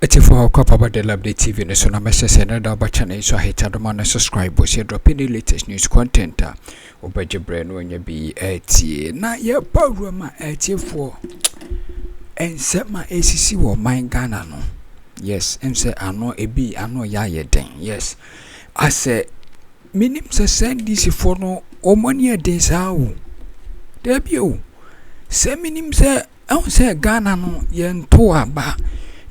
84 Papa de Likee TV ne so na message na da ba channel so hit adoma na subscribe bo share drop any latest news content obaje bre no nya bi etie na ye pawru ma etiefo ensema esisi wo man Ghana no yes ense ano ebi ano ya ye den yes ase minim se NDC for no omoni eden sa wo debi o se minim se se Ghana no ye nto aba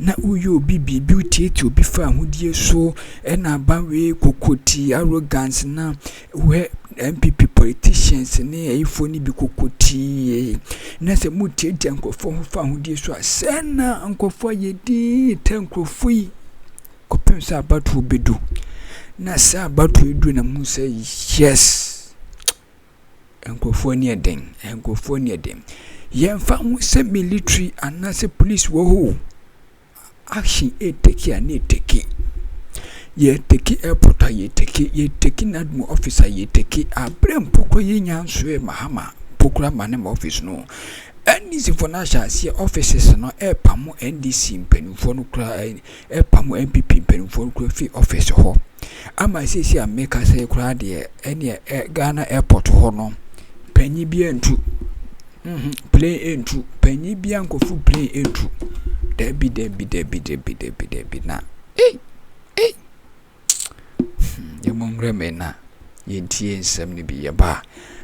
na uyo bibi beauty to be fa hudie so na banwe kokoti arrogance na we MPP politicians ne ifoni bi kokoti na se mutie di ankofo fa hudie so asena ankofo yedi tankrofo yi kopem sa abatu bedu na sa abatu edu na mu say yes ankofo ni eden yemfa hu se military anase police wo ho action take and take ye take airport ye take admin officer ye take a brain poko ye nyanso mahama pokura manem office no NDC for national see offices no pamo NDC mpanimfo no kura pamo MPP mpanimfo no kura fi office ho ama sisi ameka say kura de ene Ghana airport ho no panyi bi entu plane entu panyi bi ankofu plane entu Debi na yemongre me na yentie nsem ni bi yeba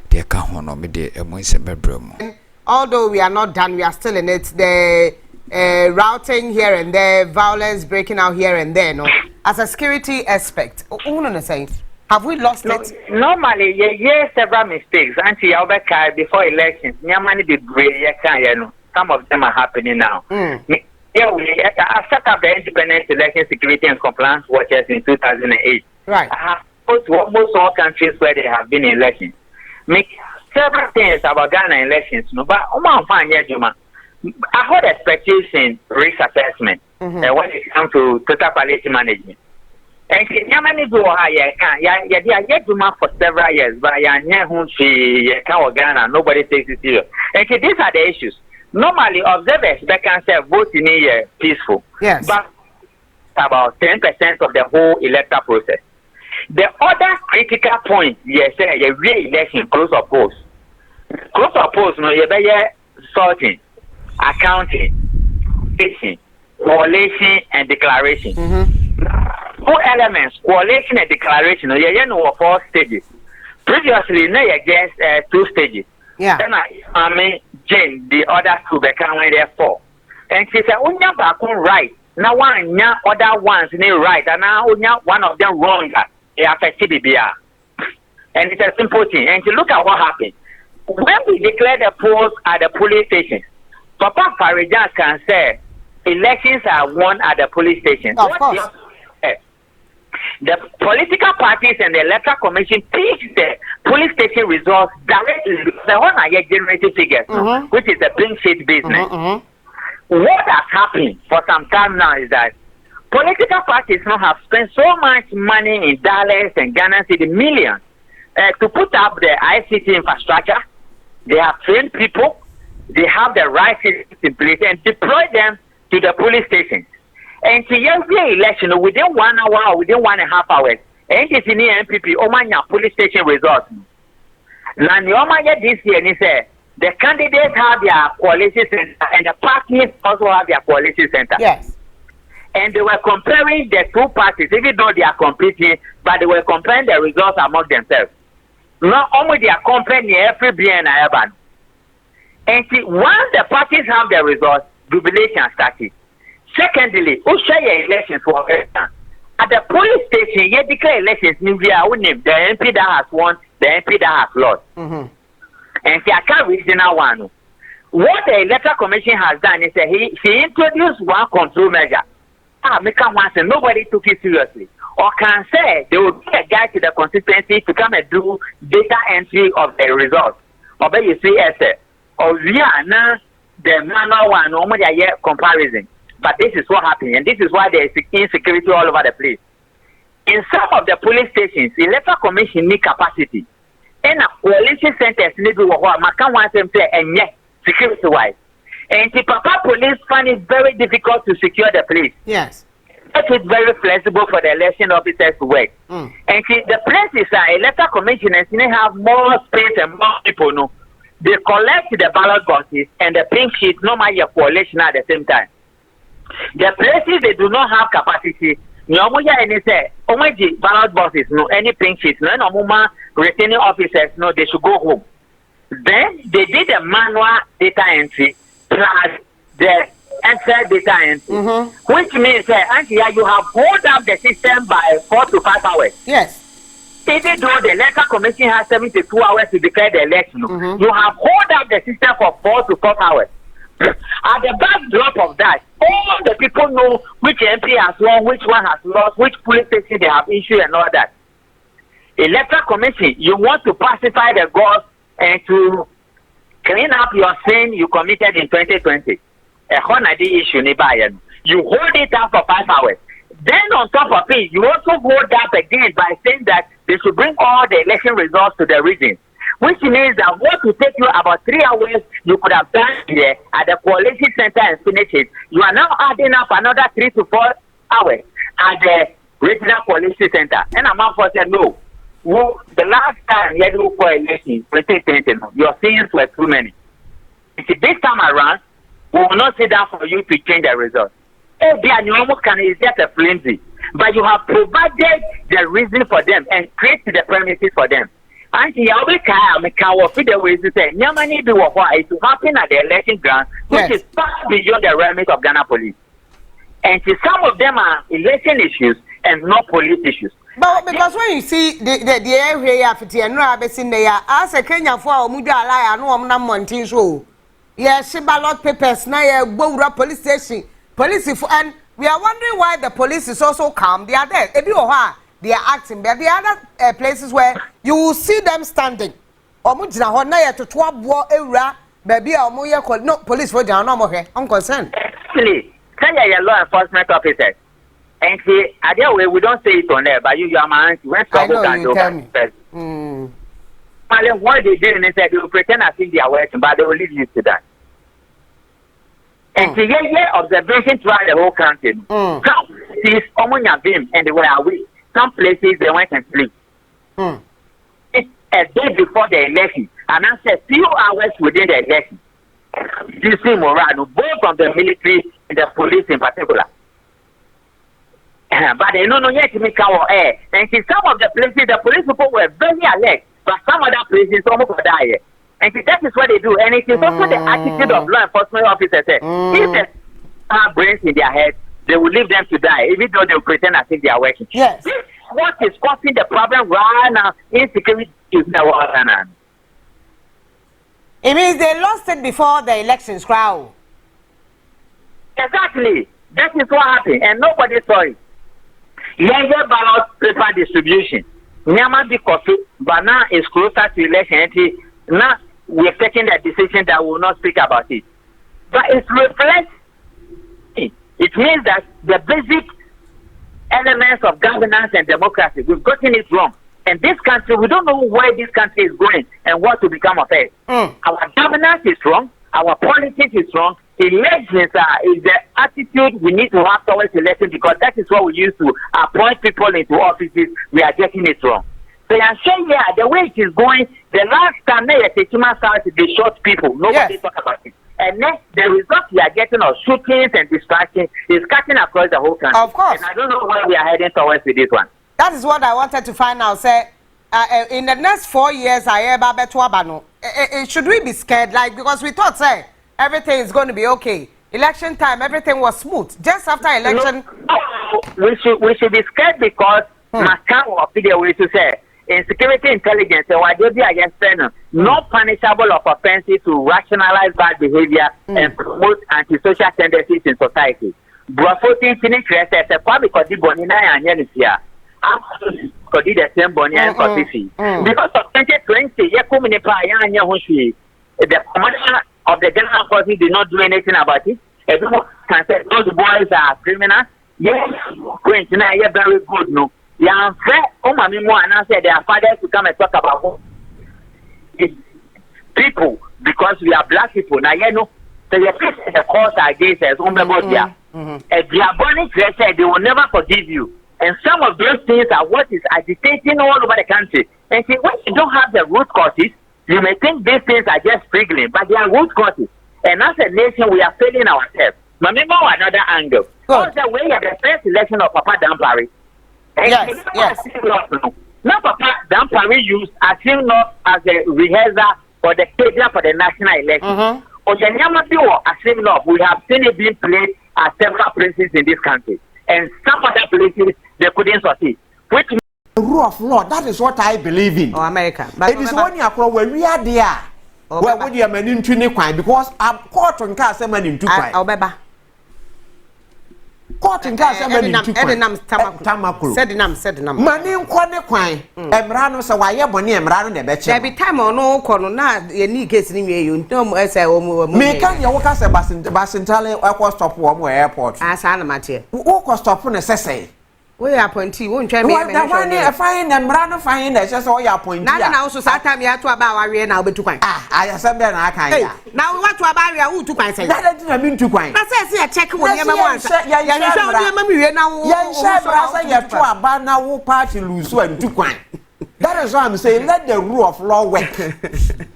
de ka hono me de emo nsem bebremo. Although we are not done, we are still in it. The routing here and there, violence breaking out here and there. No, as a security aspect, have we lost it? Normally, yes, several mistakes. Anti-Albert before elections, some of them are happening now. Yeah, I set up the Independent Election Security and Compliance Watchers in 2008. Right. I have most all countries where there have been elections. Make several things about Ghana elections, no, but I hold expectation risk assessment when it comes to total quality management. And Yamani do for several years, but Ghana, nobody takes it serious. And these are the issues. Normally, observers they can say vote in a year peaceful. Yes. But about 10% of the whole electoral process. The other critical point, yes, a re-election close of polls. Close of polls, no, you better sorting, accounting, fixing, collation, and declaration. Four elements, collation and declaration, you know, 4 stages. Previously, no, you just 2 stages. Yeah. Then I mean, Jane, the other 2 become there 4. And she said, "Unya bakun right. Now one other ones need right, and now one of them wrong. They affect BBR." And it's a simple thing. And you look at what happened when we declare the polls at the police station. Papa Farijan can say elections are won at the police station. Of course. The political parties and the electoral commission teach the police station results directly. The one I get generated figures, which is a big shit business. What has happened for some time now is that political parties now have spent so much money in dollars and Ghana city millions to put up the ICT infrastructure. They have trained people. They have the right systems in place and deploy them to the police stations. And to every election, within 1 hour or within 1.5 hours, NDC and MPP, Omanya police station results. Now, this year, the candidates have their coalition center and the parties also have their coalition center. Yes. And they were comparing the 2 parties, even though they are competing, but they were comparing the results among themselves. Not only they are comparing every BN and Urban. And see, once the parties have the results, jubilation started. Secondly, who share your elections for election? At the police station, you declare elections, the MP that has won, the MP that has lost. And see, I can't reason now one. What the electoral commission has done is that he introduced one control measure. Make one say nobody took it seriously. Or can say they will get a guy to the constituency to come and do data entry of the results. Or be you see or we are now the manual one, normally a year comparison. But this is what happened, and this is why there is insecurity all over the place. In some of the police stations, the electoral commission need capacity. And a coalition centers need to work. Makan one say and yes, security wise. And the Papa police find it very difficult to secure the place. Yes. It is very flexible for the election officers to work. And the places are electoral commissioners, they have more space and more people. No, they collect the ballot boxes and the pink sheet, no matter your coalition at the same time. The places they do not have capacity, no more any say, only ballot boxes, no any pink sheets, no more returning officers, no, they should go home. Then they did a manual data entry plus the Excel data entry, which means that you have hold up the system by 4 to 5 hours. Yes. Even though the electoral commission has 72 hours to declare the election, you have hold up the system for 4 to 4 hours. At the backdrop of that, all the people know which MP has won, which one has lost, which police station they have issued, and all that. Electoral commission, you want to pacify the gods and to clean up your sin you committed in 2020. A honeydew issue nearby. You hold it up for 5 hours. Then on top of it, you also hold up again by saying that they should bring all the election results to the region. Which means that what will take you about 3 hours, you could have done here at the Collation Center and finish it. You are now adding up another 3 to 4 hours at the regional Collation Center. And I'm out for saying no. Well, the last time you had to for election, 2020, your sins were too many. This time around, we will not sit down for you to change the result. Is just a flimsy, but you have provided the reason for them and created the premises for them. And you always feed the ways to say, Yamani do what is to happen at the election ground, which is far beyond the remit of Ghana police. And some of them are election issues and not police issues. But because when you see the area of the Rabbits in there, as a Kenya for Muda Alaya, no, I'm not Montin show. Yes, she ballot papers now, Bora police station, police, and we are wondering why the police is also calm. They are there. They are acting, but the other places where you will see them standing. Omujina Honaya to 12 war era, maybe Omoya called no police for down no more. I'm concerned. Actually, Kenya law enforcement officers. And see, Addo, we don't say it on there, but you are my auntie. When trouble can do what they do is that they will pretend as if they are working, but they will leave you to that. And the observation throughout the whole country. Some places, Omunya and they were away. Some places they went and sleep. It's a day before the election, and after a few hours within the election. You see morale, both from the military and the police in particular. But they don't know yet to make our air. And see, some of the places, the police people were very alert, but some other places almost die. And see, that is what they do. And it is also the attitude of law enforcement officers. If they have brains in their head, they will leave them to die, even though they will pretend as if they are working. Yes. This is what is causing the problem right now. Insecurity is now. It means they lost it before the elections, crowd. Exactly. That is what happened, and nobody saw it. Younger ballot paper distribution. Nyama be coffee, but now it's closer to election entry. Now we're taking the decision that we will not speak about it. But it reflects. It means that the basic elements of governance and democracy, we've gotten it wrong. And this country, we don't know where this country is going and what to become of it. Our governance is wrong. Our politics is wrong. Elections is the attitude we need to have towards elections, because that is what we use to appoint people into offices. We are getting it wrong. So I'm saying, the way it is going, the last time they shot people. Nobody talk about it. And then the result we are getting of shootings and distractions is cutting across the whole country. Of course. And I don't know where we are heading towards with this one. That is what I wanted to find out. Say, in the next 4 years, should we be scared? Like, because we thought, say, everything is going to be okay. Election time, everything was smooth. Just after election, we should be scared because Macau of video way to say in security intelligence, not punishable of offenses to rationalize bad behavior and promote antisocial tendencies in society. Brofotin finish rest as a public because the bonina and Yenisia. Could the same bonnie and coffee. Because of 2020, the commander of the general forces did not do anything about it. Everyone can say those boys are criminals. Yes, Queen, you're very good, no. Yeah, and I said their fathers to come and talk about people because we are black people. Now, So you face the cause against us, they will never forgive you. And some of those things are what is agitating all over the country. And see, when you don't have the root causes, you may think these things are just triggering, but they are root causes. And as a nation, we are failing ourselves. Remember another angle. Also, we have the first election of Papa Dampari. Yes. Now, Papa Dampari used Akroma as a rehearsal for the stadium for the national election. On the Yamato Akroma, we have seen it being played at several places in this country. And some other places, they couldn't succeed. Which the rule of law, that is what I believe in. Oh, America. It is when you are when we are there. Where would you man into the crime? Because I'm caught on cars and man into crime. Caught in cars and man into crime. Said the name. Money in corner crime. Emrano, so why you money Emrano the betcha? Every time on all corner, not a new case in you. No, I say, me can you walk as a Basintale or stop warm airport? As Anamatia. Walk stop on a say. We are appointee, won't try me. I find them run find that's just all your point. Now, so sometime you have to about Ariana, I'll be too quiet. I assume that I can't. Now, what to about you to quiet? That didn't mean to quiet. I said, I check when you once. Now, party lose one to quiet. That is why I'm saying, let the rule of law work.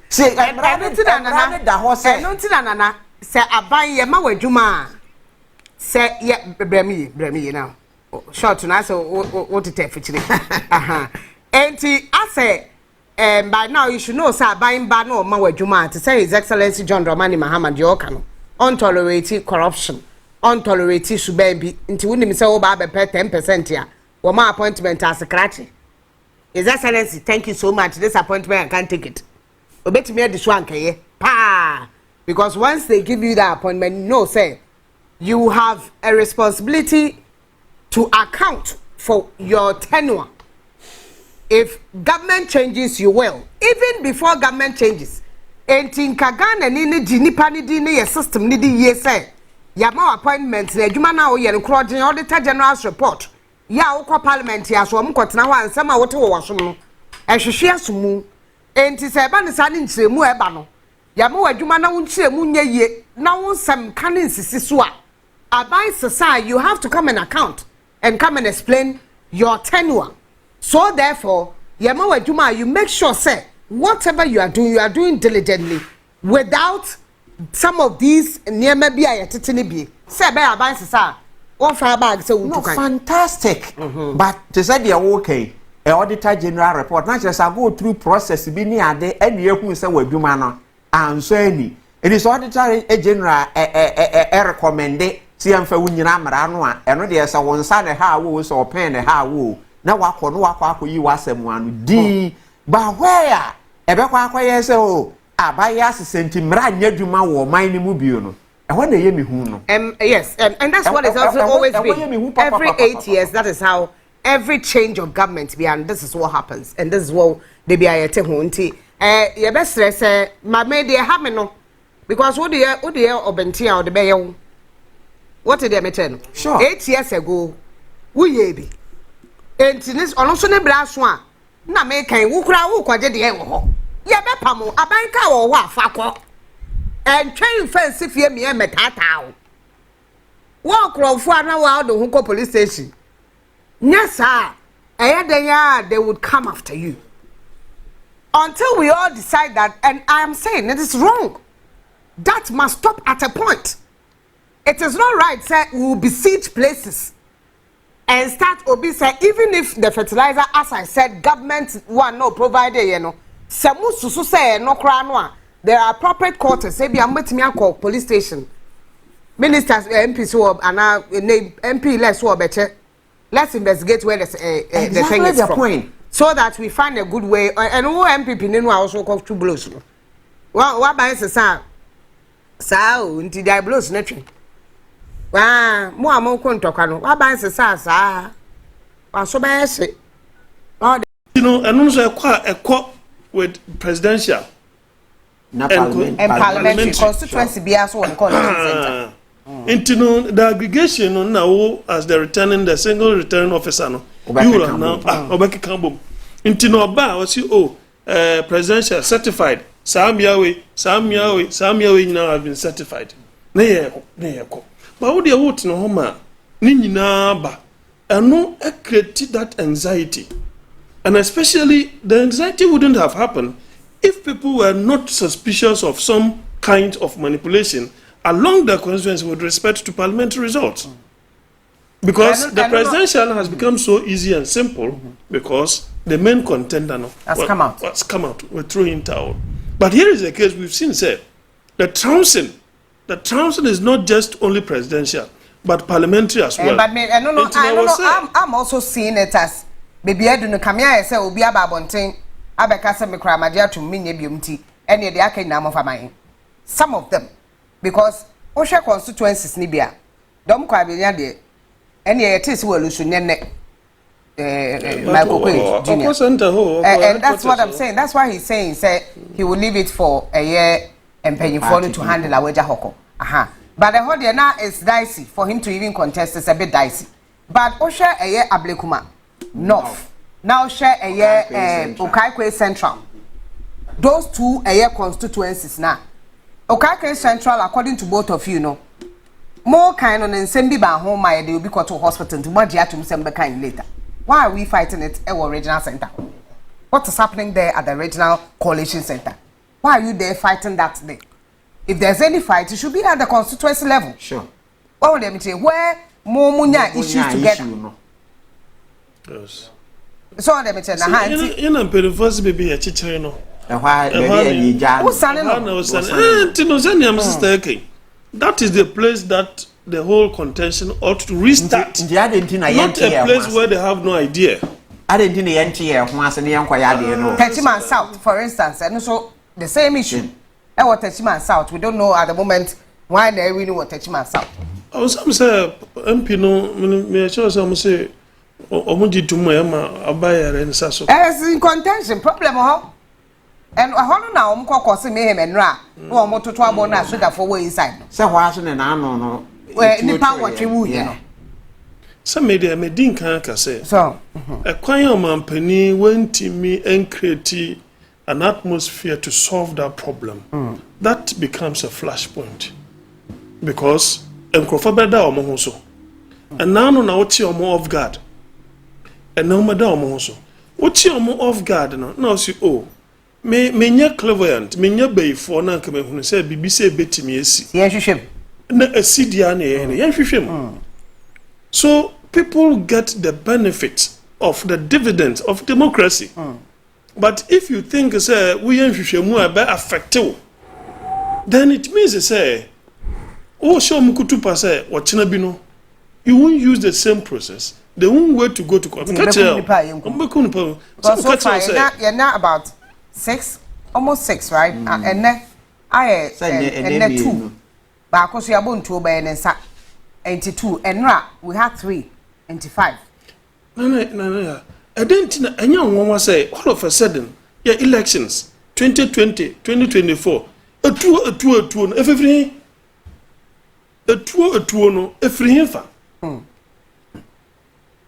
Say, I'm running to the horse. I don't tell Nana, say, I buy your Mawa Juma. Say, yeah, Bremy, now. Short now, so what to take for today? And I say, by now you should know, sir, buying Bano Mawa Juma to say His Excellency John Dramani Mahama Diokano, untolerated corruption, untolerated Subebi, into winning so bad 10% here, or my appointment as a cratchy. His Excellency, thank you so much. This appointment, I can't take it. Obey me at the swank, eh? Pa! Because once they give you that appointment, no, say, you have a responsibility to account for your tenure. If government changes, you will. Even before government changes. Enti nkagana ni jinipa ni di ni system ni di ye say. Ya ma appointment na adwuma na wo ye no krojin auditor general's report. Ya wo kwa parliament ya so mkotena ho ansema wote wo waso no. Ehwehwe asomu. Enti se ba ne sa ne nkyeremu e ba no. Ya ma adwuma na wo nkyeremu nya ye na wo nsem kan nsisi so a. Abai society, you have to come and account and come and explain your tenure. So therefore, Yamawa Juma, you make sure, say, whatever you are doing diligently, without some of these near maybe I be. Say, by advice, sir, one fire bag, so no, fantastic. But to say they are okay, a auditor general report, not just I go through process, be near the end year who say, well, Jumana, and so any. It is auditor general recommended. See, I'm for Winyana Maranoa, and ready as I want side how was or pen a how. Now, what you was someone D. But where? Ever so, I buy us a sentiment, yet you ma or mine mubuno. And when they hear me who yes, and that's what it's also always been. Every 8 years, that is how every change of government be, and this is what happens, and this is what they be at home. Your best say, my media have no, because what the Obentia or the Bayo. What did they mean? Sure. 8 years ago, we be. And this also ne brass one. Na make a wukra wukwaje de ho. Ye bepa mo abanka wo wa afakọ. And train fence if ye me metata. Wo krofo ana wa do hu police station. Yes sir. They would come after you. Until we all decide that, and I am saying it is wrong. That must stop at a point. It is not right, sir, we will besiege places and start obi say even if the fertilizer, as I said, government one no provided, you know, samu susu say no kranwa. There are appropriate quarters. Say be ametimi call police station. Ministers, MPs who are now MP less who better. Let's investigate where the thing is from. Point. So that we find a good way. And who MP Pininu also called two blows. What by sa until the blows nothing. Wa mo amon Kotoka no wa ban se sa wa so ba se you know and also ekwa with presidential and parliamentary constituency be as one center into no the aggregation no now as the single returning officer no you are now obeki kambo into no ba was you presidential certified Sam Yahweh now have been certified. ko but wo de vote no homa ni nyina ba eno create that anxiety, and especially the anxiety wouldn't have happened if people were not suspicious of some kind of manipulation along the constituency with respect to parliamentary results. Because the presidential has become so easy and simple because the main contender has come out. We're throwing towel. But here is the case we've seen, say, the trouncing is not just only presidential, but parliamentary as well. But I'm also seeing it as baby I don't know come here say obi ababonten abeka se mekra madia to menye biomti ene de aka nyam of aman. Some of them because Osha constituencies ni bia dom kwa bia de ene ye tese walusu nene Michael Junior. And that's what I'm saying. That's why he's saying say he will leave it for a year and pay for to handle a wager hoko. But the whole day now is dicey for him to even contest. It's a bit dicey. But Osha a year Ablekuma North now share a year Okaikwe Central. Those two a year constituencies now. Okaikwe Central, according to both of you, more kind on and send be home my they will be called to hospital to Magia to December kind later. Why are we fighting it at our regional center? What is happening there at the regional coalition center? Why are you there fighting that day? If there's any fight, it should be at the constituency level. Sure. What would they say? Where more munya issues together? Yes. So let me tell you. In a first baby a chichero no. That is the place that the whole contention ought to restart. Not a place where they have no idea. Techiman South, for instance, and also the same issue. And what Techiman South, we don't know at the moment why they really what Techiman South. I was say MP no me sure some say omuji tumo abaya and saso. As in contention problem how and how now cause me him and ra no moto to abona so that for way inside. Say why so na no well nipa what you know. Some media medin kan say. So a kwanya mampani went me and create an atmosphere to solve that problem. That becomes a flashpoint because enkrofo beda omo ho so. And now no na wochi omo off guard. And now mada omo ho so. Wochi omo off guard no na si oh me nya clairvoyant me nya bayfo na nka me hunu say bibi say betimi esi. Ye hwehwem. Na asidia na ye hwehwem. So people get the benefit of the dividends of democracy. But if you think say we hwehwemu aba affect you, then it means say oh show mukutu pa say wachina bi no you won't use the same process. They won't wait to go to court. So far, you're not about 6, almost 6, right? And then I and 2. But of course, you are born to obey and 82. And we had 3 and 5. No. I didn't know. And young one say all of a sudden, yeah, elections 2020, 2024. A two, everything. A two, no, everything.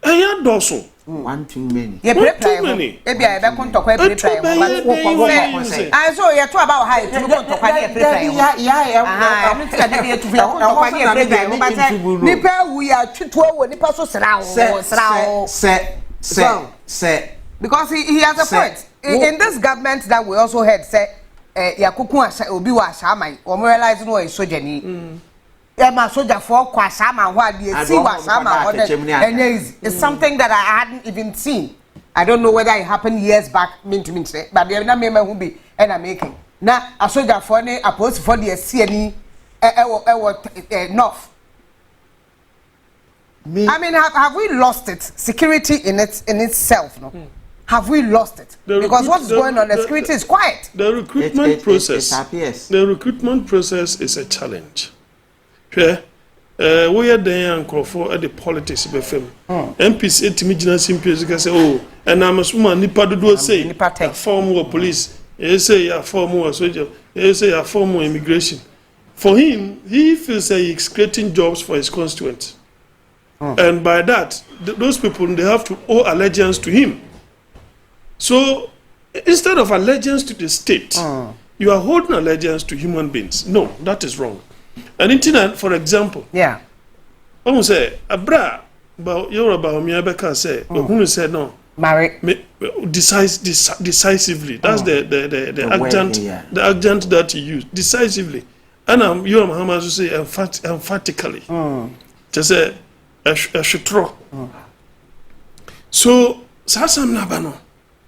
I doso. One too many. Yeah, too many. Maybe I don't talk about I saw you talk about how to go to because he has a point. In this government that we also had say Yakuku obi wa shama or realize no is so Jenny. My soldier for Kwasama, what you see Wasama, it's something that I hadn't even seen. I don't know whether it happened years back, but they're not member who be and I'm making. Now, a soldier for a post for the CNE North. I mean, have we lost it? Security in itself, no? Have we lost it? Because what's going on, the security is quiet. The recruitment process. The recruitment process is a challenge. We are there and call for the politics of FM. MPs 8 million simply can say, oh, and I'm a woman, Nipa do say, form more police, you say, a form more soldier, you say, a form more immigration. For him, he feels that he's creating jobs for his constituents. And by that, those people, they have to owe allegiance to him. So instead of allegiance to the state, you are holding allegiance to human beings. No, that is wrong. And internet, for example, yeah. Almost say abra about Yoruba me abeka say who said no. Marry decisively. That's the adjunct the adjunct that you use decisively. And you Muhammad say emphatically. Just say a should throw. So Sasam Nabano,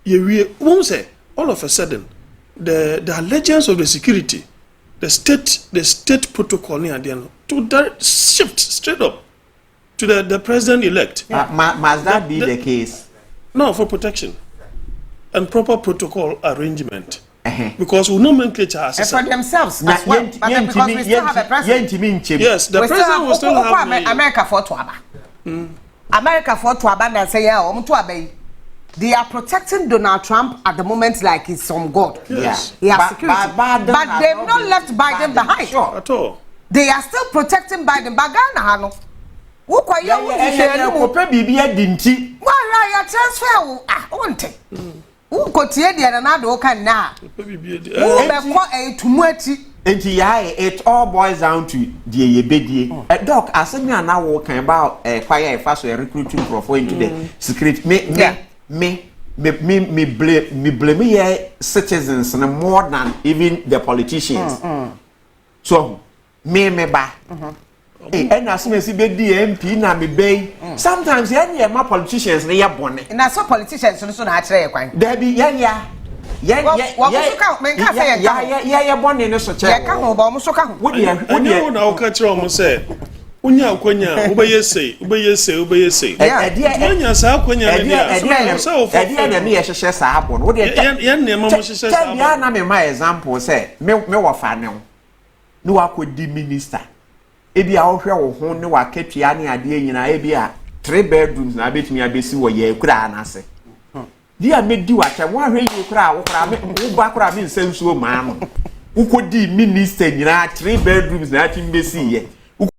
you won't say all of a sudden the allegiance of the security, the state protocol near the end to that shift straight up to the president elect. Must that be the case? No, for protection and proper protocol arrangement. Because we nomenclature as for themselves as well. But then because we still have a president. Yes, the president will still have America for Tuaba. America for Tuaba and say, yeah, they are protecting Donald Trump at the moment like he's some god. Yes. He has security. But they've not left Biden behind. Sure. At all. They are still protecting Biden. Bagana Hano. Who quite young? Why are transfer? Ah, won't it? Who got here and another can now? It all boils down to the ebedi. A doc, as I'm now walking about a fire fast recruiting profile into the secret. Me blame citizens more than even the politicians. So me ba. And as soon as you be MP na me bay. Sometimes my politicians they are born. And I saw politicians so naturally quite. There be yeah, born in a such a come over Musoka. Would you now catch on say? Unya kwenya ubeyese. Anya sa kwenya so for me share happen. Would you tell me na example say me wa fa ne no akodi minister ebi a ohwe wo ho ne wa katua ne ade nyina ebi a 3 bedrooms na betumi abesi wo ye kura na ase dia medi wa che wo ahwe yi kura wo ba kura me nsensuo maa no ukodi minister nyina 3 bedrooms na ati mbesi ye